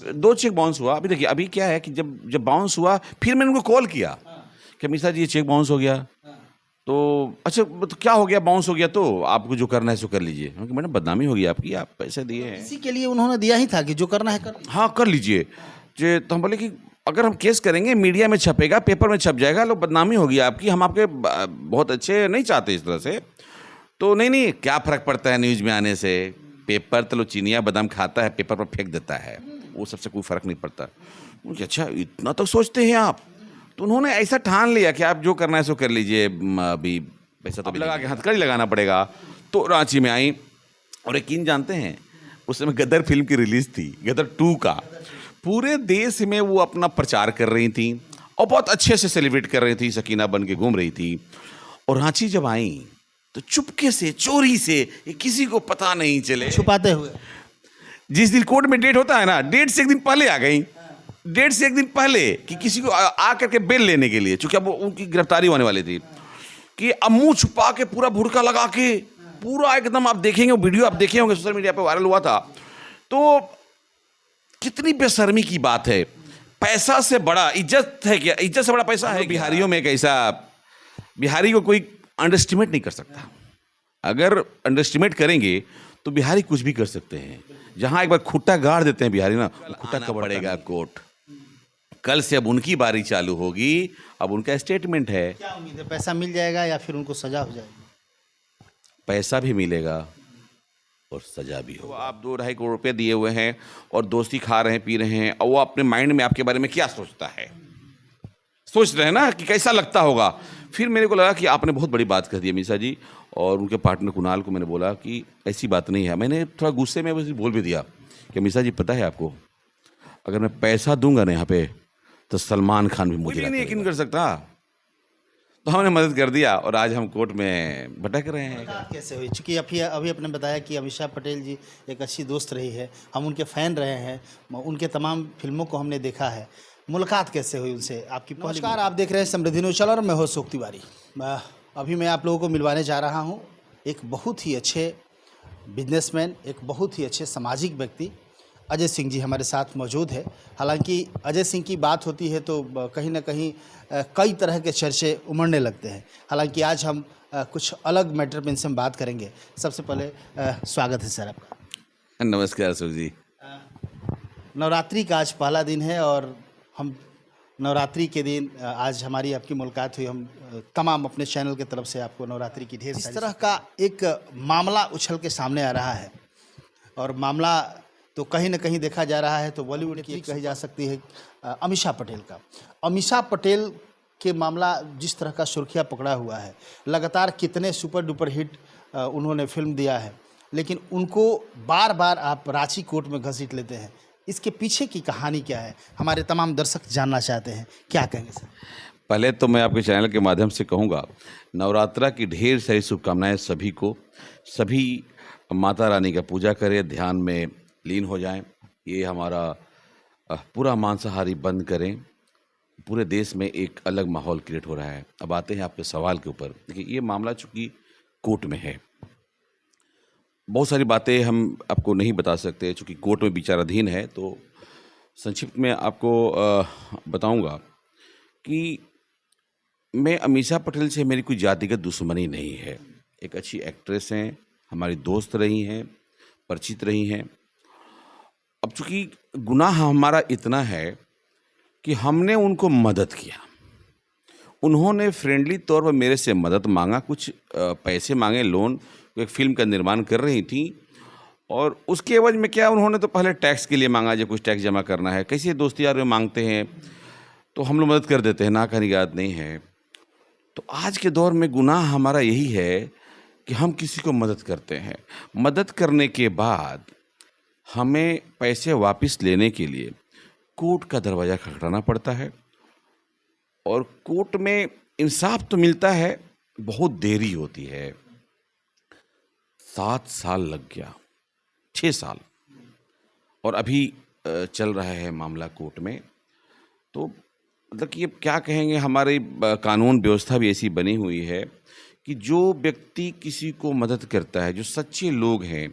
2 cheque bounce हुआ। अभी देखिए, अभी क्या है कि जब बाउंस हुआ फिर मैंने उनको कॉल किया कि अमित शाह जी ये चेक बाउंस हो गया। तो अच्छा तो क्या हो गया, बाउंस हो गया तो आपको जो करना है सो कर लीजिए। मैडम बदनामी होगी आपकी, आप पैसे दिए हैं। इसी के लिए उन्होंने दिया ही था कि जो करना है कर। हाँ कर लीजिए। तो हम बोले कि अगर हम केस करेंगे मीडिया में छपेगा, पेपर में छप जाएगा, लोग बदनामी होगी आपकी, हम आपके बहुत अच्छे नहीं चाहते इस तरह से। तो नहीं क्या फ़र्क पड़ता है न्यूज़ में आने से, पेपर तो लो चिनिया बादाम खाता है, पेपर पर फेंक देता है, वो सबसे कोई फ़र्क नहीं पड़ता। मुझे अच्छा इतना तो सोचते हैं आप। तो उन्होंने ऐसा ठान लिया कि आप जो करना है सो कर लीजिए, अभी पैसा तो लगा के हथकड़ी लगाना पड़ेगा। तो रांची में आई और यकीन जानते हैं उस समय गदर फिल्म की रिलीज़ थी, गदर 2 का। पूरे देश में वो अपना प्रचार कर रही थी और बहुत अच्छे से सेलिब्रेट कर रही थी, सकीना बन के घूम रही थी। और रांची जब आई तो चुपके से, चोरी से, किसी को पता नहीं चले, छुपाते हुए। जिस दिन कोर्ट में डेट होता है ना, डेट से एक दिन पहले आ गई। डेट से एक दिन पहले कि किसी को आ करके बेल लेने के लिए, चूंकि अब उनकी गिरफ्तारी होने वाली थी, कि अब मुंह छुपा के पूरा भुड़का लगा के पूरा एकदम, आप देखेंगे वो वीडियो, आप देखे होंगे सोशल मीडिया पे वायरल हुआ था। तो कितनी बेशर्मी की बात है। पैसा से बड़ा इज्जत है क्या? इज्जत से बड़ा पैसा है? बिहारियों में कैसा, बिहारी को कोई अंडरस्टिमेट नहीं कर सकता। अगर अंडरस्टिमेट करेंगे तो बिहारी कुछ भी कर सकते हैं। जहां एक बार खुट्टा गाड़ देते हैं बिहारी ना, खुट्टा कब पड़ेगा कोर्ट। कल से अब उनकी बारी चालू होगी, अब उनका स्टेटमेंट है। क्या उम्मीद है, पैसा मिल जाएगा या फिर उनको सजा हो जाएगी? पैसा भी मिलेगा और सजा भी होगा। आप 2-2.5 करोड़ रुपए दिए हुए हैं और दोस्ती खा रहे हैं, पी रहे हैं, और वो अपने माइंड में आपके बारे में क्या सोचता है, सोच रहे हैं ना कि कैसा लगता होगा। फिर मेरे को लगा कि आपने बहुत बड़ी बात कह दी अमित शाह जी, और उनके पार्टनर कुणाल को मैंने बोला कि ऐसी बात नहीं है। मैंने थोड़ा गुस्से में वैसे बोल भी दिया कि अमित शाह जी पता है आपको, अगर मैं पैसा दूंगा ना यहाँ पे तो सलमान खान भी मुझे नहीं यकीन कर सकता। तो हमने मदद कर दिया और आज हम कोर्ट में भटक रहे हैं। कैसे हुई? चूँकि अभी आपने बताया कि अमीषा पटेल जी एक अच्छी दोस्त रही है, हम उनके फ़ैन रहे हैं, उनके तमाम फिल्मों को हमने देखा है। मुलाकात कैसे हुई उनसे आपकी? नमस्कार, आप देख रहे हैं समृद्धि न्यूज़ चैनल और मैं हूं अशोक तिवारी। अभी मैं आप लोगों को मिलवाने जा रहा हूं एक बहुत ही अच्छे बिजनेसमैन, एक बहुत ही अच्छे सामाजिक व्यक्ति अजय सिंह जी हमारे साथ मौजूद है। हालांकि अजय सिंह की बात होती है तो कहीं ना कहीं कई तरह के चर्चे उमड़ने लगते हैं। हालांकि आज हम कुछ अलग मैटर पे इनसे हम बात करेंगे। सबसे पहले स्वागत है सर आपका। नमस्कार अशोक जी। नवरात्रि का आज पहला दिन है और हम नवरात्रि के दिन आज हमारी आपकी मुलाकात हुई। हम तमाम अपने चैनल की तरफ से आपको नवरात्रि की ढेर सारी, इस तरह का एक मामला उछल के सामने आ रहा है और मामला तो कहीं ना कहीं देखा जा रहा है तो बॉलीवुड की कही जा सकती है अमीषा पटेल का। अमीषा पटेल के मामला जिस तरह का सुर्खियाँ पकड़ा हुआ है, लगातार कितने सुपर डुपर हिट उन्होंने फिल्म दिया है, लेकिन उनको बार बार आप रांची कोर्ट में घसीट लेते हैं। इसके पीछे की कहानी क्या है, हमारे तमाम दर्शक जानना चाहते हैं। क्या कहेंगे सर? पहले तो मैं आपके चैनल के माध्यम से कहूँगा, नवरात्रा की ढेर सारी शुभकामनाएं सभी को। सभी माता रानी का पूजा करें, ध्यान में लीन हो जाएं। ये हमारा पूरा मांसाहारी बंद करें। पूरे देश में एक अलग माहौल क्रिएट हो रहा है। अब आते हैं आपके सवाल के ऊपर। देखिए, ये मामला चूँकि कोर्ट में है, बहुत सारी बातें हम आपको नहीं बता सकते चूँकि कोर्ट में विचाराधीन है। तो संक्षिप्त में आपको बताऊंगा कि मैं अमीषा पटेल से मेरी कोई जातिगत दुश्मनी नहीं है। एक अच्छी एक्ट्रेस हैं, हमारी दोस्त रही हैं, परिचित रही हैं। अब चूँकि गुनाह हमारा इतना है कि हमने उनको मदद किया, उन्होंने फ्रेंडली तौर पर मेरे से मदद मांगा, कुछ पैसे मांगे, लोन, एक फिल्म का निर्माण कर रही थी, और उसके एवज में क्या उन्होंने तो पहले टैक्स के लिए मांगा, जो कुछ टैक्स जमा करना है। कैसे दोस्ती यार में मांगते हैं तो हम लोग मदद कर देते हैं, ना का निगाह नहीं है। तो आज के दौर में गुनाह हमारा यही है कि हम किसी को मदद करते हैं, मदद करने के बाद हमें पैसे वापस लेने के लिए कोर्ट का दरवाज़ा खटखटाना पड़ता है, और कोर्ट में इंसाफ तो मिलता है, बहुत देरी होती है। 7 साल लग गया, 6 साल, और अभी चल रहा है मामला कोर्ट में। तो मतलब कि अब क्या कहेंगे, हमारी कानून व्यवस्था भी ऐसी बनी हुई है कि जो व्यक्ति किसी को मदद करता है, जो सच्चे लोग हैं,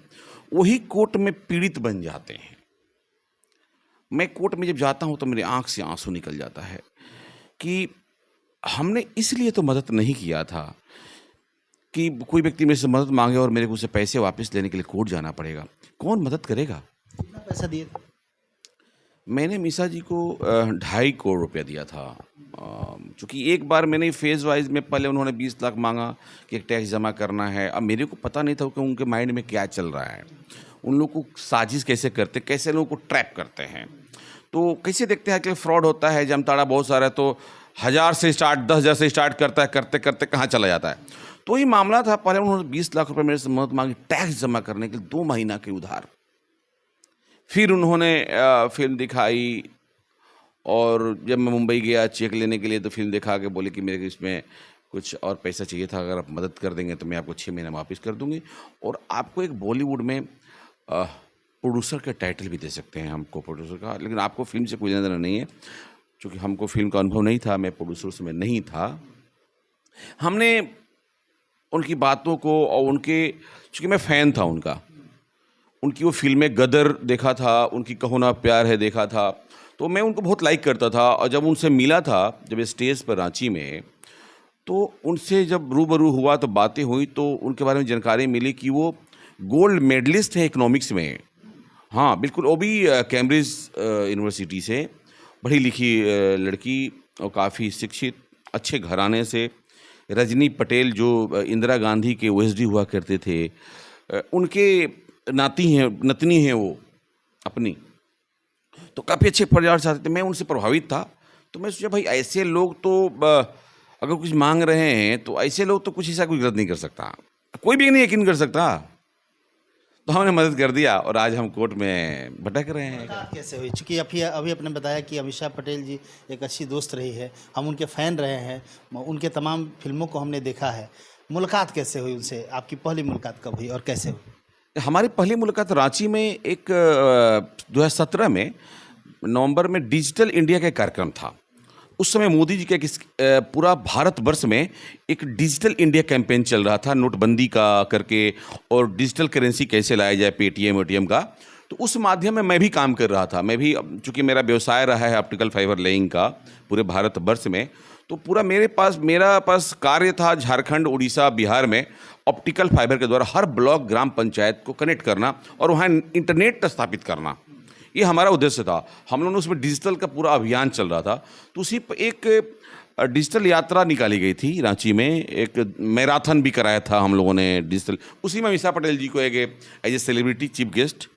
वही कोर्ट में पीड़ित बन जाते हैं। मैं कोर्ट में जब जाता हूँ तो मेरी आँख से आंसू निकल जाता है कि हमने इसलिए तो मदद नहीं किया था कि कोई व्यक्ति मेरे से मदद मांगे और मेरे को उसे पैसे वापस लेने के लिए कोर्ट जाना पड़ेगा। कौन मदद करेगा? कितना पैसा दिए थे? मैंने मीसा जी को 2.5 करोड़ रुपया दिया था। चूँकि एक बार मैंने फेज़ वाइज में, पहले उन्होंने 20 लाख मांगा कि एक टैक्स जमा करना है। अब मेरे को पता नहीं था कि उनके माइंड में क्या चल रहा है, उन लोग को साजिश कैसे करते, कैसे लोगों को ट्रैप करते हैं। तो कैसे देखते हैं कि फ्रॉड होता है, जमताड़ा बहुत सारा है, तो 1000 से स्टार्ट, 10,000 से स्टार्ट करता है, करते करते कहाँ चला जाता है। तो ये मामला था। पहले उन्होंने 20 लाख रुपए मेरे से मदद मांगी टैक्स जमा करने के लिए, 2 महीना के उधार। फिर उन्होंने फिल्म दिखाई और जब मैं मुंबई गया चेक लेने के लिए तो फिल्म दिखा के बोले कि मेरे को इसमें कुछ और पैसा चाहिए था, अगर आप मदद कर देंगे तो मैं आपको 6 महीने में वापस कर दूंगी और आपको एक बॉलीवुड में प्रोड्यूसर का टाइटल भी दे सकते हैं, हमको प्रोड्यूसर का। लेकिन आपको फिल्म से कोई लेना देना नहीं है, क्योंकि हमको फिल्म का अनुभव नहीं था, मैं प्रोड्यूसर उसमें नहीं था। हमने उनकी बातों को और उनके, चूँकि मैं फ़ैन था उनकी वो फिल्में गदर देखा था, उनकी कहो ना प्यार है देखा था, तो मैं उनको बहुत लाइक करता था। और जब उनसे मिला था, जब स्टेज पर रांची में, तो उनसे जब रूबरू हुआ तो बातें हुई तो उनके बारे में जानकारी मिली कि वो गोल्ड मेडलिस्ट है इकोनॉमिक्स में। हाँ बिल्कुल, वो भी कैम्ब्रिज यूनिवर्सिटी से, पढ़ी लिखी लड़की और काफ़ी शिक्षित, अच्छे घराने से। रजनी पटेल जो इंदिरा गांधी के ओएसडी हुआ करते थे, उनके नतनी हैं वो अपनी, तो काफ़ी अच्छे परिवार से आते थे। मैं उनसे प्रभावित था, तो मैं सोचा भाई ऐसे लोग तो अगर कुछ मांग रहे हैं तो ऐसे लोग तो कुछ ऐसा कोई गलत नहीं कर सकता, कोई भी नहीं यकीन कर सकता। तो हमने मदद कर दिया और आज हम कोर्ट में भटक रहे हैं। मुलाकात कैसे हुई? चूँकि अभी आपने बताया कि अमीषा पटेल जी एक अच्छी दोस्त रही है, हम उनके फ़ैन रहे हैं, उनके तमाम फिल्मों को हमने देखा है। मुलाकात कैसे हुई उनसे? आपकी पहली मुलाकात कब हुई और कैसे हुई? हमारी पहली मुलाकात रांची में एक 2017 में नवंबर में डिजिटल इंडिया का कार्यक्रम था। उस समय मोदी जी का पूरा भारतवर्ष में एक डिजिटल इंडिया कैंपेन चल रहा था, नोटबंदी का करके, और डिजिटल करेंसी कैसे लाया जाए, पेटीएम एटीएम का। तो उस माध्यम में मैं भी काम कर रहा था। मैं भी, चूँकि मेरा व्यवसाय रहा है ऑप्टिकल फाइबर लेइंग का पूरे भारतवर्ष में, तो पूरा मेरा पास कार्य था झारखंड, उड़ीसा, बिहार में ऑप्टिकल फाइबर के द्वारा हर ब्लॉक, ग्राम पंचायत को कनेक्ट करना और वहाँ इंटरनेट स्थापित करना। ये हमारा उद्देश्य था। हम लोगों ने उसमें डिजिटल का पूरा अभियान चल रहा था। तो उसी पर एक डिजिटल यात्रा निकाली गई थी रांची में, एक मैराथन भी कराया था हम लोगों ने डिजिटल। उसी में अमीषा पटेल जी को एक as a celebrity chief guest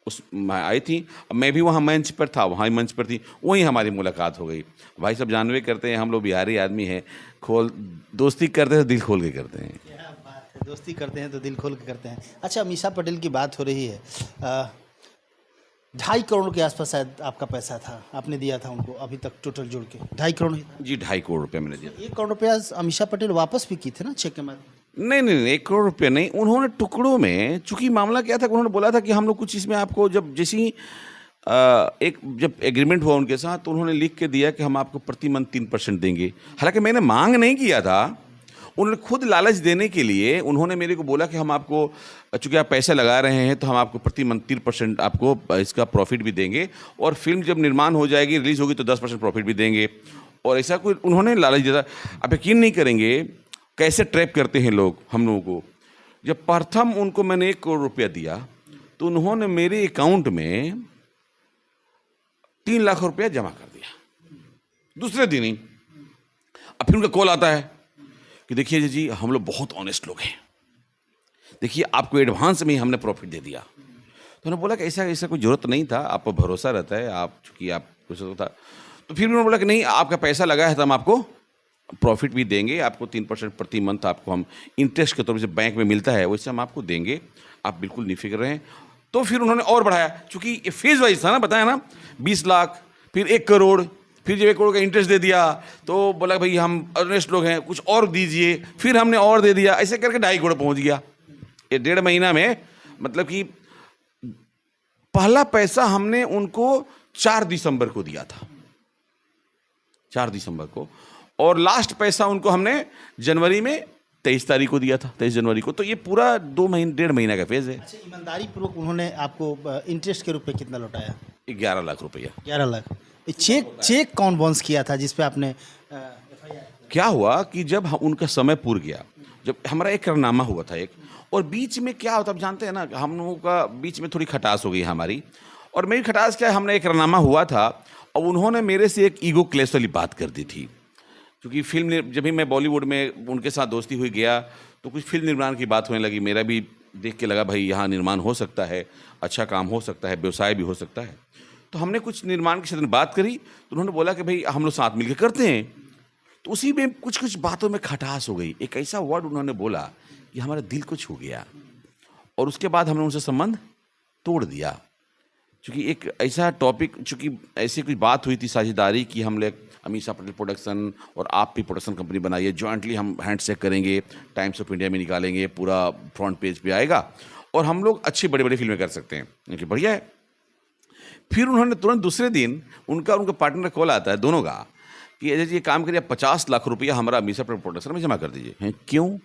उस आई थी। मैं भी वहाँ मंच पर था, वहाँ मंच पर थी, वहीं हमारी मुलाकात हो गई। भाई सब जानवे करते हैं, हम लोग बिहारी आदमी हैं, दोस्ती करते हैं तो दिल खोल के करते हैं। क्या बात है, दोस्ती करते हैं तो दिल खोल के करते हैं। अच्छा, अमीषा पटेल की बात हो रही है, 2.5 करोड़ के आसपास शायद आपका पैसा था, आपने दिया था उनको अभी तक टोटल जोड़ के 2.5 करोड़ ही था? जी 2.5 करोड़ रुपये मैंने दिया। 1 करोड़ रुपया अमीषा पटेल वापस भी की थे ना चेक के माध्यम? नहीं 1 करोड़ रुपये नहीं, उन्होंने टुकड़ों में, चूंकि मामला क्या था, उन्होंने बोला था कि हम लोग कुछ इसमें आपको, जब जैसी जब एग्रीमेंट हुआ उनके साथ, तो उन्होंने लिख के दिया कि हम आपको प्रति मंथ 3% देंगे। हालांकि मैंने मांग नहीं किया था, उन्होंने खुद लालच देने के लिए उन्होंने मेरे को बोला कि हम आपको, चूँकि आप पैसे लगा रहे हैं तो हम आपको प्रति मंथ 3% आपको इसका प्रॉफिट भी देंगे, और फिल्म जब निर्माण हो जाएगी, रिलीज़ होगी तो 10% प्रॉफिट भी देंगे। और ऐसा कोई उन्होंने लालच दिया। आप यकीन नहीं करेंगे कैसे ट्रैप करते हैं लोग हम लोगों को। जब प्रथम उनको मैंने 1 करोड़ रुपया दिया तो उन्होंने मेरे अकाउंट में 3 लाख रुपया जमा कर दिया दूसरे दिन ही। अब फिर उनका कॉल आता है कि देखिए जी, हम लोग बहुत ऑनेस्ट लोग हैं, देखिए आपको एडवांस में ही हमने प्रॉफिट दे दिया। तो उन्होंने बोला कि ऐसा कोई ज़रूरत नहीं था, आप पर भरोसा रहता है, आप चूँकि आप कुछ था। तो फिर उन्होंने बोला कि नहीं, आपका पैसा लगा है तो हम आपको प्रॉफिट भी देंगे, आपको 3% प्रति मंथ आपको हम इंटरेस्ट के तौर पर से बैंक में मिलता है वैसे हम आपको देंगे, आप बिल्कुल निफिक्र रहें। तो फिर उन्होंने और बढ़ाया, चूँकि ये फेज वाइज था ना, बताया ना, 20 लाख, फिर 1 करोड़, फिर जब 1 करोड़ का इंटरेस्ट दे दिया तो बोला भाई हम ऑनेस्ट लोग हैं, कुछ और दीजिए, फिर हमने और दे दिया, ऐसे करके 2.5 करोड़ पहुंच गया ये 1.5 महीना में। मतलब कि पहला पैसा हमने उनको 4 दिसंबर को दिया था, 4 दिसंबर को, और लास्ट पैसा उनको हमने जनवरी में 23 तारीख को दिया था, 23 जनवरी को। तो ये पूरा 1.5 महीना का फेज है। अच्छा, ईमानदारी पूर्वक उन्होंने आपको इंटरेस्ट के रूप में कितना लौटाया? 11 लाख रुपया। 11 लाख। ये चेक कौन बाउंस किया था जिस पे आपने क्या हुआ कि जब उनका समय पूर गया, जब हमारा एक करनामा हुआ था एक, और बीच में क्या होता, आप जानते हैं ना, हम लोगों का बीच में थोड़ी खटास हो गई हमारी। और मेरी खटास क्या है, हमने एक करनामा हुआ था और उन्होंने मेरे से एक ईगो क्लेश वाली बात कर दी थी। क्योंकि फिल्म जब भी मैं बॉलीवुड में उनके साथ दोस्ती हुई गया तो कुछ फिल्म निर्माण की बात होने लगी। मेरा भी देख के लगा भाई यहाँ निर्माण हो सकता है, अच्छा काम हो सकता है, व्यवसाय भी हो सकता है। तो हमने कुछ निर्माण के क्षेत्र में बात करी तो उन्होंने बोला कि भाई हम लोग साथ मिलकर करते हैं। तो उसी में कुछ कुछ बातों में खटास हो गई। एक ऐसा वर्ड उन्होंने बोला कि हमारे दिल को छू गया और उसके बाद हमने उनसे संबंध तोड़ दिया। क्योंकि एक ऐसा टॉपिक, चूँकि ऐसी कोई बात हुई थी साझेदारी की, हम लोग अमीषा पटेल प्रोडक्शन और आप भी प्रोडक्शन कंपनी बनाइए, जॉइंटली हम हैंडशेक करेंगे, टाइम्स ऑफ इंडिया में निकालेंगे, पूरा फ्रंट पेज पे आएगा और हम लोग अच्छी बड़ी बड़ी फिल्में कर सकते हैं। क्योंकि बढ़िया है। फिर उन्होंने तुरंत दूसरे दिन उनका पार्टनर कॉल आता है दोनों का कि अजय जी ये काम करिए, 50 लाख रुपया हमारा अमीषा पटेल प्रोडक्शन में जमा कर दीजिए। हैं क्यों?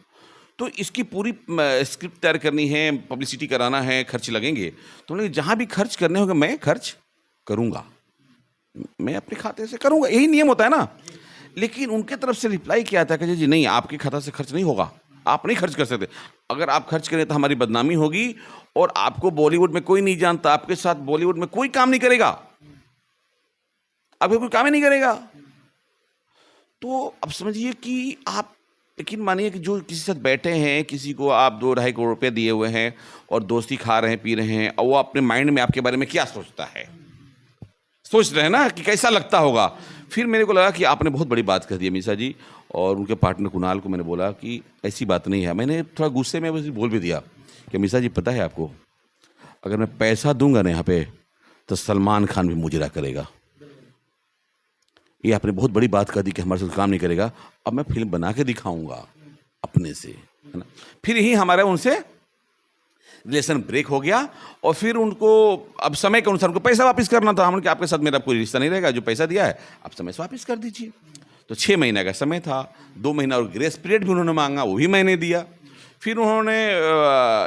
तो इसकी पूरी स्क्रिप्ट तैयार करनी है, पब्लिसिटी कराना है, खर्च लगेंगे। तो उन्होंने जहाँ भी खर्च करने होंगे मैं खर्च करूँगा, मैं अपने खाते से करूँगा, यही नियम होता है ना। लेकिन उनके तरफ से रिप्लाई किया था कि जी नहीं, आपके खाता से खर्च नहीं होगा, आप नहीं खर्च कर सकते। अगर आप खर्च करें तो हमारी बदनामी होगी और आपको बॉलीवुड में कोई नहीं जानता, आपके साथ बॉलीवुड में कोई काम नहीं करेगा, आपको कोई काम ही नहीं करेगा। तो अब समझिए कि आप यकीन मानिए कि जो किसी साथ बैठे हैं, किसी को आप 2-2.5 करोड़ रुपये दिए हुए हैं और दोस्ती खा रहे हैं, पी रहे हैं, और वो अपने माइंड में आपके बारे में क्या सोचता है, सोच रहे हैं ना कि कैसा लगता होगा। फिर मेरे को लगा कि आपने बहुत बड़ी बात कर दी अमीषा जी। और उनके पार्टनर कुणाल को मैंने बोला कि ऐसी बात नहीं है। मैंने थोड़ा गुस्से में वैसे बोल भी दिया कि अमीषा जी पता है आपको, अगर मैं पैसा दूंगा ना यहाँ पे तो सलमान खान भी मुजरा करेगा। ये आपने बहुत बड़ी बात कर दी कि हमारे साथ काम नहीं करेगा। अब मैं फिल्म बना के दिखाऊंगा अपने से, है ना। फिर यही हमारा उनसे रिलेशन ब्रेक हो गया और फिर उनको अब समय के अनुसार उनको पैसा वापस करना था। हमने कि आपके साथ मेरा कोई रिश्ता नहीं रहेगा, जो पैसा दिया है आप समय से वापस कर दीजिए। तो 6 महीने का समय था, 2 महीना और ग्रेस पीरियड भी उन्होंने मांगा, वो भी मैंने दिया। फिर उन्होंने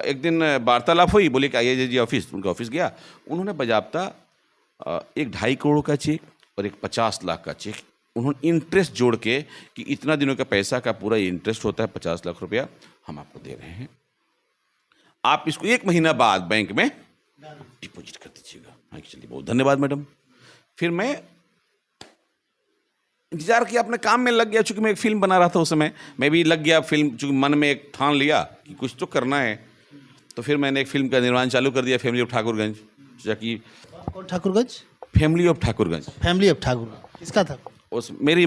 एक दिन वार्तालाप हुई, बोले कि आइए जी ऑफिस। उनका ऑफिस गया, उन्होंने बजाबता 1-2.5 करोड़ का चेक और एक 50 लाख का चेक, उन्होंने इंटरेस्ट जोड़ के कि इतना दिनों का पैसा का पूरा इंटरेस्ट होता है 50 लाख रुपया हम आपको दे रहे हैं, आप इसको 1 महीना बाद बैंक में डिपॉजिट कर दीजिएगा। हाँ चलिए, बहुत धन्यवाद मैडम। फिर मैं इंतजार किया, अपने काम में लग गया। चूंकि मैं एक फिल्म बना रहा था उस समय, मैं भी लग गया फिल्म, चूंकि मन में एक ठान लिया कि कुछ तो करना है। तो फिर मैंने एक फिल्म का निर्माण चालू कर दिया, फैमिली ऑफ ठाकुरगंज। कि कौन Thakurganj? Family of Thakurganj. Family of Thakurganj किसका था? मेरी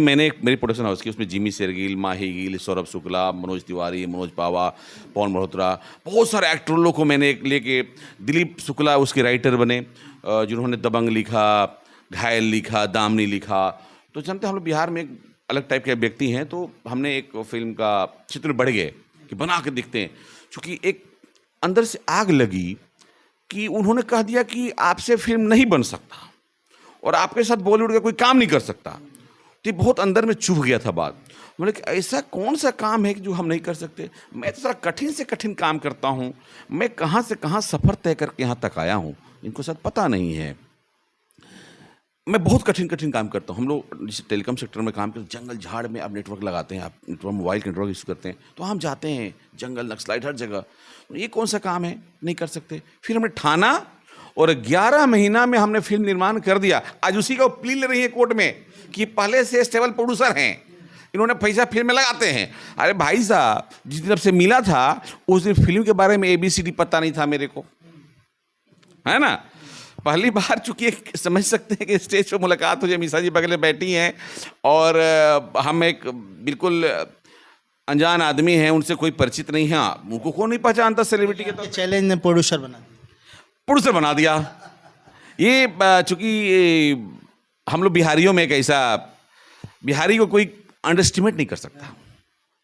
प्रोडक्शन हाउस की, उसमें जिमी शेरगिल, माही गिल, सौरभ शुक्ला, मनोज तिवारी, मनोज पावा, पवन मल्होत्रा, बहुत सारे एक्टर लोग को मैंने लेके, दिलीप शुक्ला उसके राइटर बने, जिन्होंने दबंग लिखा, घायल लिखा, दामनी लिखा। तो जानते हम लोग बिहार में एक अलग टाइप के व्यक्ति हैं, तो हमने एक फिल्म का चित्र बढ़ गए कि बना के दिखते हैं। चूँकि एक अंदर से आग लगी कि उन्होंने कह दिया कि आपसे फिल्म नहीं बन सकता और आपके साथ बॉलीवुड का कोई काम नहीं कर सकता। तो बहुत अंदर में चुभ गया था बात। बोले कि ऐसा कौन सा काम है कि जो हम नहीं कर सकते? मैं तो सारा कठिन से कठिन काम करता हूँ, मैं कहाँ से कहाँ सफ़र तय करके यहाँ तक आया हूँ, इनको शायद पता नहीं है। मैं बहुत कठिन कठिन काम करता हूँ। हम लोग जैसे टेलीकॉम सेक्टर में काम करते, जंगल झाड़ में आप नेटवर्क लगाते हैं, आप नेटवर्क मोबाइल के नेटवर्क यूज़ करते हैं, तो हम जाते हैं जंगल, नक्सलाइट, हर जगह। ये कौन सा काम है, नहीं कर सकते। फिर हमने ठाना और 11 महीना में हमने फिल्म निर्माण कर दिया। आज उसी का प्ली ले रही है कोर्ट में कि पहले से स्टेबल प्रोड्यूसर हैं, इन्होंने पैसा फिल्म में लगाते हैं। अरे भाई साहब, जिस दिन से मिला था उस दिन फिल्म के बारे में ABCD पता नहीं था मेरे को, है ना। पहली बार चूंकि समझ सकते हैं कि स्टेज पर मुलाकात हो जाए, अमीषा जी बगल में बैठी हैं और हम एक बिल्कुल अनजान आदमी हैं, उनसे कोई परिचित नहीं है, उनको कौन नहीं पहचानता सेलिब्रिटी के। तो चैलेंज ने प्रोड्यूसर बना दिया। ये चूंकि हम लोग बिहारियों में एक ऐसा, बिहारी को कोई अंडरस्टिमेट नहीं कर सकता।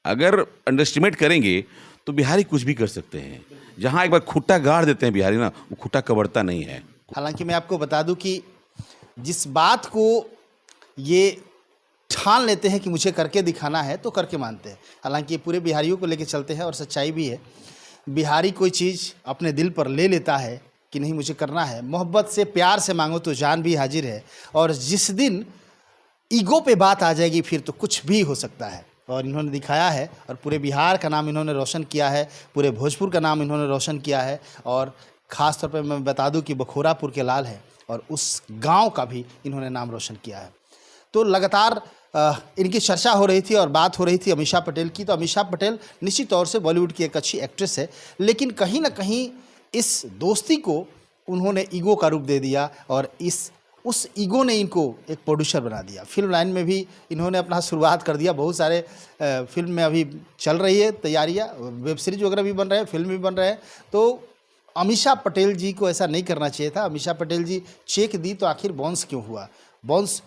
अगर अंडरस्टिमेट करेंगे तो बिहारी कुछ भी कर सकते हैं। जहाँ एक बार खुट्टा गाड़ देते हैं बिहारी ना, वो खुट्टा कबड़ता नहीं है। हालांकि मैं आपको बता दूं कि जिस बात को ये ठान लेते हैं कि मुझे करके दिखाना है तो करके मानते हैं। हालांकि ये पूरे बिहारियों को लेके चलते हैं और सच्चाई भी है। बिहारी कोई चीज़ अपने दिल पर ले लेता है कि नहीं मुझे करना है, मोहब्बत से प्यार से मांगो तो जान भी हाजिर है, और जिस दिन ईगो पे बात आ जाएगी फिर तो कुछ भी हो सकता है। और इन्होंने दिखाया है, और पूरे बिहार का नाम इन्होंने रोशन किया है, पूरे भोजपुर का नाम इन्होंने रोशन किया है, और ख़ास तौर पे मैं बता दूं कि बखोरापुर के लाल हैं और उस गांव का भी इन्होंने नाम रोशन किया है। तो लगातार इनकी चर्चा हो रही थी और बात हो रही थी अमीषा पटेल की। तो अमीषा पटेल निश्चित तौर से बॉलीवुड की एक अच्छी एक्ट्रेस है, लेकिन कहीं ना कहीं इस दोस्ती को उन्होंने ईगो का रूप दे दिया, और उस ईगो ने इनको एक प्रोड्यूसर बना दिया। फिल्म लाइन में भी इन्होंने अपना शुरुआत कर दिया। बहुत सारे फिल्म में अभी चल रही है तैयारियां, वेब सीरीज वगैरह भी बन रहे हैं, फिल्म भी बन रहे हैं। तो अमीषा पटेल जी को ऐसा नहीं करना चाहिए था। अमीषा पटेल जी चेक दी तो आखिर बाउंस क्यों हुआ? बाउंस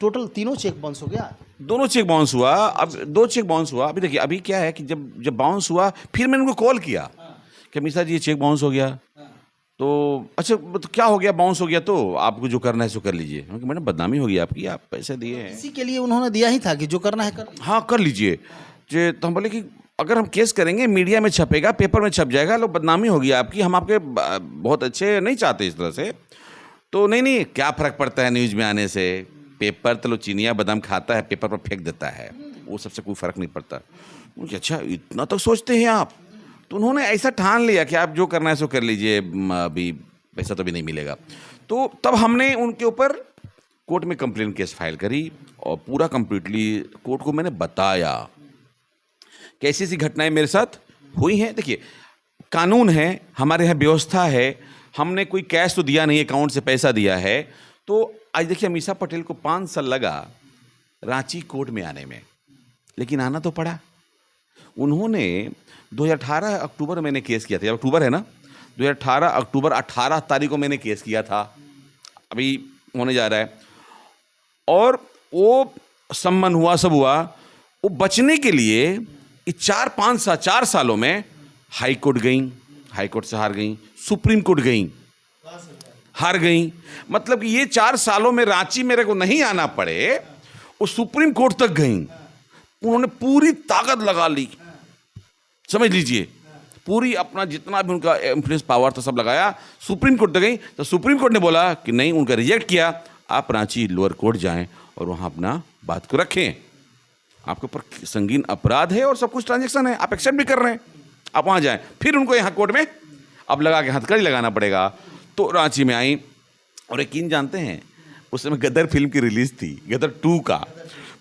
टोटल तीनों चेक बाउंस हो गया, दोनों चेक बाउंस हुआ। अब 2 चेक बाउंस हुआ। अभी देखिए, अभी क्या है कि जब बाउंस हुआ फिर मैंने उनको कॉल किया कि अमीषा जी ये चेक बाउंस हो गया। तो अच्छा, तो क्या हो गया? बाउंस हो गया तो आपको जो करना है सो कर लीजिए। मैडम बदनामी होगी आपकी, आप पैसे दिए हैं। इसी के लिए उन्होंने दिया ही था कि जो करना है कर। हाँ, कर लीजिए। तो हम बोले कि अगर हम केस करेंगे मीडिया में छपेगा, पेपर में छप जाएगा, लोग बदनामी होगी आपकी, हम आपके बहुत अच्छे नहीं चाहते इस तरह से। तो नहीं, क्या फ़र्क पड़ता है न्यूज़ में आने से? पेपर तो लो चीनिया बादाम खाता है, पेपर पर फेंक देता है, वो सबसे कोई फ़र्क नहीं पड़ता। मुझे अच्छा, इतना तक सोचते हैं आप? तो उन्होंने ऐसा ठान लिया कि आप जो करना है सो कर लीजिए, अभी पैसा तो भी नहीं मिलेगा। तो तब हमने उनके ऊपर कोर्ट में कंप्लेंट केस फाइल करी, और पूरा कंप्लीटली कोर्ट को मैंने बताया कि ऐसी ऐसी घटनाएं मेरे साथ हुई हैं। देखिए, कानून है, हमारे यहाँ व्यवस्था है, हमने कोई कैश तो दिया नहीं, अकाउंट से पैसा दिया है। तो आज देखिए, अमीषा पटेल को 5 साल लगा रांची कोर्ट में आने में, लेकिन आना तो पड़ा। उन्होंने 2018 अक्टूबर में मैंने केस किया था, अक्टूबर है ना, 2018 अक्टूबर 18 तारीख को मैंने केस किया था, अभी होने जा रहा है। और वो सम्मन हुआ, सब हुआ। वो बचने के लिए 4 सालों में हाई कोर्ट गई, हाई कोर्ट से हार गई, सुप्रीम कोर्ट गई, हार गई। मतलब कि ये 4 सालों में रांची मेरे को नहीं आना पड़े, वो सुप्रीम कोर्ट तक गई। उन्होंने पूरी ताकत लगा ली, समझ लीजिए, पूरी अपना जितना भी उनका इन्फ्लुएंस पावर था सब लगाया, सुप्रीम कोर्ट तक गई। तो सुप्रीम कोर्ट ने बोला कि नहीं, उनका रिजेक्ट किया, आप रांची लोअर कोर्ट जाएं और वहाँ अपना बात को रखें, आपके ऊपर संगीन अपराध है और सब कुछ ट्रांजैक्शन है, आप एक्सेप्ट भी कर रहे हैं, आप वहाँ जाएं। फिर उनको यहाँ कोर्ट में अब लगा के हथकड़ी लगाना पड़ेगा। तो रांची में आई, और यकीन जानते हैं, उस समय गदर फिल्म की रिलीज थी, गदर 2 का।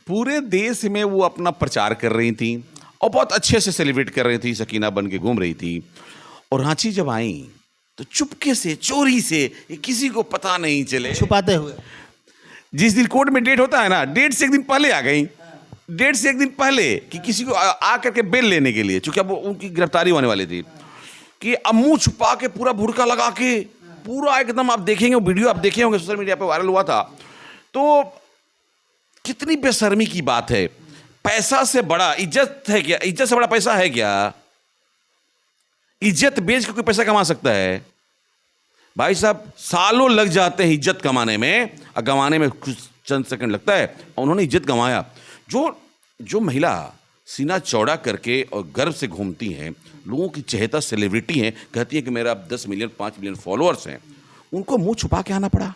पूरे देश में वो अपना प्रचार कर रही थी और बहुत अच्छे से सेलिब्रेट कर रही थी, सकीना बन के घूम रही थी। और रांची जब आई तो चुपके से, चोरी से, किसी को पता नहीं चले, छुपाते हुए, जिस दिन कोर्ट में डेट होता है ना, डेट से 1 दिन पहले आ गई, डेट से 1 दिन पहले, कि किसी को आ करके बेल लेने के लिए, चूंकि अब उनकी गिरफ्तारी होने वाली थी, कि अब मुंह छुपा के, पूरा बुर्का लगा के, पूरा एकदम, आप देखेंगे वीडियो, आप देखे होंगे, सोशल मीडिया पे वायरल हुआ था। तो कितनी बेशर्मी की बात है। पैसा से बड़ा इज्जत है क्या? इज्जत से बड़ा पैसा है क्या? इज्जत बेच के कोई पैसा कमा सकता है? भाई साहब, सालों लग जाते हैं इज्जत कमाने में, और गंवाने में कुछ चंद सेकंड लगता है। और उन्होंने इज्जत गंवाया। जो महिला सीना चौड़ा करके और गर्व से घूमती हैं, लोगों की चहेता सेलिब्रिटी हैं, कहती है कि मेरा 10 मिलियन 5 मिलियन फॉलोअर्स हैं, उनको मुंह छुपा के आना पड़ा।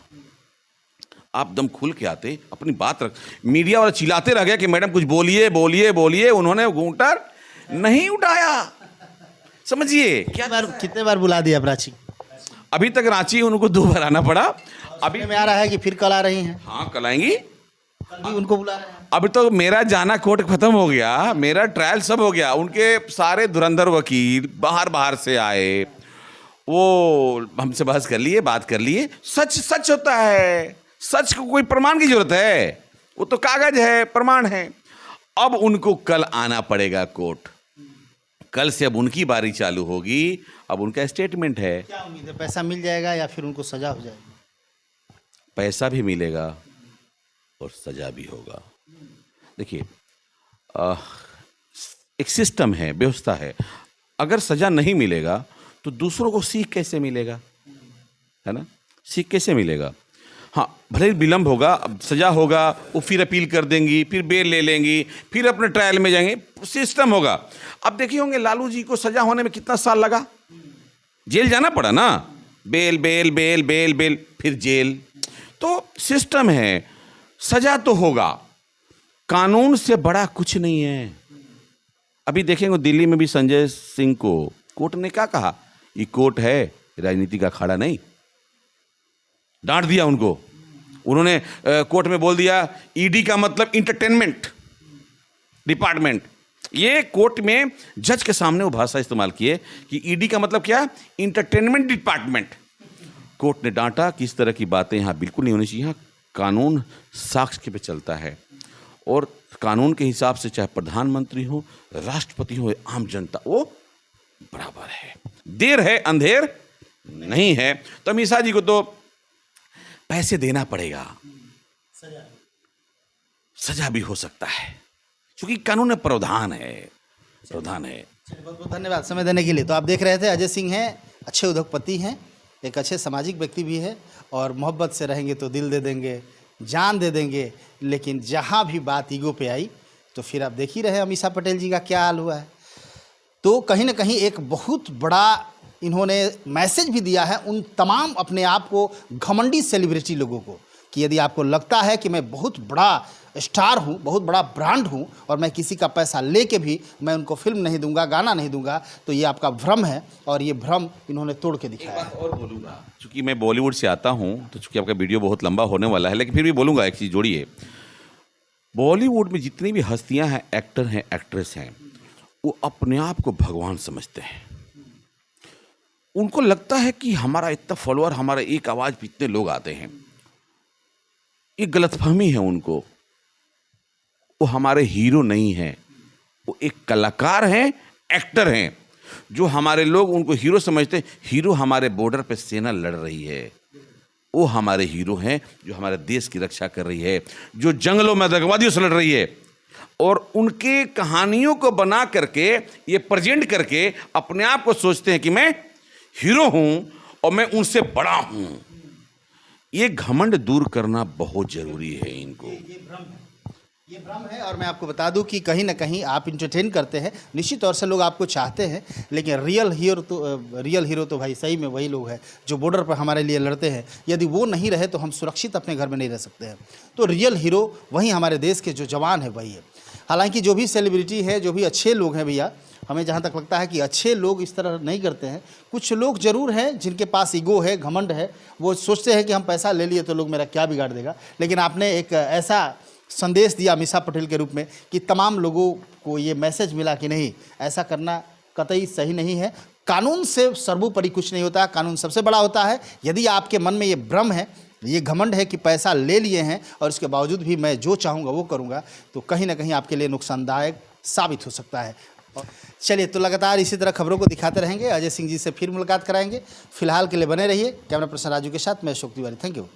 आप दम खुल के आते, अपनी बात रख। मीडिया वाला चिल्लाते रह गया कि मैडम कुछ बोलिए बोलिए बोलिए, उन्होंने घूंटर नहीं उठाया। समझिए कितने बार बुला दिया रांची? अभी तक रांची उनको 2 बार आना पड़ा। अभी में आ रहा है कि फिर कल आ रही हैं? हाँ, कल आएंगी, कल भी उनको बुला रहे हैं। अभी तो मेरा जाना कोर्ट खत्म हो गया, मेरा ट्रायल सब हो गया। उनके सारे धुरंधर वकील बाहर से आए, वो हमसे बहस कर लिए, बात कर लिए। सच सच होता है, सच को कोई प्रमाण की जरूरत है? वो तो कागज है, प्रमाण है। अब उनको कल आना पड़ेगा कोर्ट। कल से अब उनकी बारी चालू होगी, अब उनका स्टेटमेंट है। क्या उम्मीद है, पैसा मिल जाएगा या फिर उनको सजा हो जाएगी? पैसा भी मिलेगा और सजा भी होगा। देखिए, एक सिस्टम है, व्यवस्था है। अगर सजा नहीं मिलेगा तो दूसरों को सीख कैसे मिलेगा, है ना? सीख कैसे मिलेगा? हाँ, भले ही विलम्ब होगा, अब सजा होगा, वो फिर अपील कर देंगी, फिर बेल ले लेंगी, फिर अपने ट्रायल में जाएंगे, सिस्टम होगा। अब देखे होंगे लालू जी को सजा होने में कितना साल लगा, जेल जाना पड़ा ना, bail bail bail bail bail, फिर जेल। तो सिस्टम है, सजा तो होगा, कानून से बड़ा कुछ नहीं है। अभी देखेंगे दिल्ली में भी संजय सिंह को कोर्ट ने क्या कहा, ये कोर्ट है, राजनीति का अखाड़ा नहीं। डांट दिया उनको। उन्होंने कोर्ट में बोल दिया ईडी का मतलब इंटरटेनमेंट डिपार्टमेंट। ये कोर्ट में जज के सामने वो भाषा इस्तेमाल किए कि ईडी का मतलब क्या, इंटरटेनमेंट डिपार्टमेंट। कोर्ट ने डांटा कि इस तरह की बातें यहाँ बिल्कुल नहीं होनी चाहिए। यहाँ कानून साक्ष्य पे चलता है और कानून के हिसाब से चाहे प्रधानमंत्री हो, राष्ट्रपति हो, आम जनता, वो बराबर है। देर है अंधेर नहीं है। तो अमीषा जी को तो पैसे देना पड़ेगा, सजा भी हो सकता है, क्योंकि कानून में प्रावधान है। बहुत बहुत धन्यवाद समय देने के लिए। तो आप देख रहे थे अजय सिंह हैं, अच्छे उद्योगपति हैं, एक अच्छे सामाजिक व्यक्ति भी है और मोहब्बत से रहेंगे तो दिल दे देंगे, जान दे देंगे। लेकिन जहाँ भी बात ईगो पे आई तो फिर आप देख ही रहे अमीषा पटेल जी का क्या हाल हुआ है। तो कहीं ना कहीं एक बहुत बड़ा इन्होंने मैसेज भी दिया है उन तमाम अपने आप को घमंडी सेलिब्रिटी लोगों को कि यदि आपको लगता है कि मैं बहुत बड़ा स्टार हूँ, बहुत बड़ा ब्रांड हूँ और मैं किसी का पैसा लेके भी मैं उनको फिल्म नहीं दूंगा, गाना नहीं दूंगा, तो ये आपका भ्रम है और ये भ्रम इन्होंने तोड़ के दिखाया है। और बोलूँगा, चूँकि मैं बॉलीवुड से आता हूँ तो चूँकि आपका वीडियो बहुत लंबा होने वाला है, लेकिन फिर भी बोलूँगा एक चीज़ जोड़िए। बॉलीवुड में जितनी भी हस्तियाँ हैं, एक्टर हैं, एक्ट्रेस हैं, वो अपने आप को भगवान समझते हैं। उनको लगता है कि हमारा इतना फॉलोअर, हमारा एक आवाज़ पे इतने लोग आते हैं। ये गलतफहमी है उनको। वो हमारे हीरो नहीं हैं, वो एक कलाकार हैं, एक्टर हैं। जो हमारे लोग उनको हीरो समझते हैं। हीरो हमारे बॉर्डर पे सेना लड़ रही है, वो हमारे हीरो हैं जो हमारे देश की रक्षा कर रही है, जो जंगलों में आतंकवादियों से लड़ रही है। और उनके कहानियों को बना करके, ये प्रेजेंट करके अपने आप को सोचते हैं कि मैं हीरो हूं और मैं उनसे बड़ा हूं। ये घमंड दूर करना बहुत जरूरी है इनको। ये भ्रम है। और मैं आपको बता दूं कि कहीं ना कहीं आप इंटरटेन करते हैं, निश्चित तौर से लोग आपको चाहते हैं, लेकिन रियल हीरो तो भाई सही में वही लोग हैं जो बॉर्डर पर हमारे लिए लड़ते हैं। यदि वो नहीं रहे तो हम सुरक्षित अपने घर में नहीं रह सकते हैं। तो रियल हीरो वही हमारे देश के जो जवान है वही है। हालांकि जो भी सेलिब्रिटी है, जो भी अच्छे लोग हैं भैया, हमें जहाँ तक लगता है कि अच्छे लोग इस तरह नहीं करते हैं। कुछ लोग जरूर हैं जिनके पास ईगो है, घमंड है, वो सोचते हैं कि हम पैसा ले लिए तो लोग मेरा क्या बिगाड़ देगा। लेकिन आपने एक ऐसा संदेश दिया अमीषा पटेल के रूप में कि तमाम लोगों को ये मैसेज मिला कि नहीं, ऐसा करना कतई सही नहीं है। कानून से सर्वोपरि कुछ नहीं होता, कानून सबसे बड़ा होता है। यदि आपके मन में ये भ्रम है, ये घमंड है कि पैसा ले लिए हैं और इसके बावजूद भी मैं जो चाहूँगा वो करूँगा, तो कहीं ना कहीं आपके लिए नुकसानदायक साबित हो सकता है। चलिए, तो लगातार इसी तरह खबरों को दिखाते रहेंगे। अजय सिंह जी से फिर मुलाकात कराएंगे। फिलहाल के लिए बने रहिए। कैमरा पर्सन राजू के साथ मैं अशोक तिवारी। Thank you.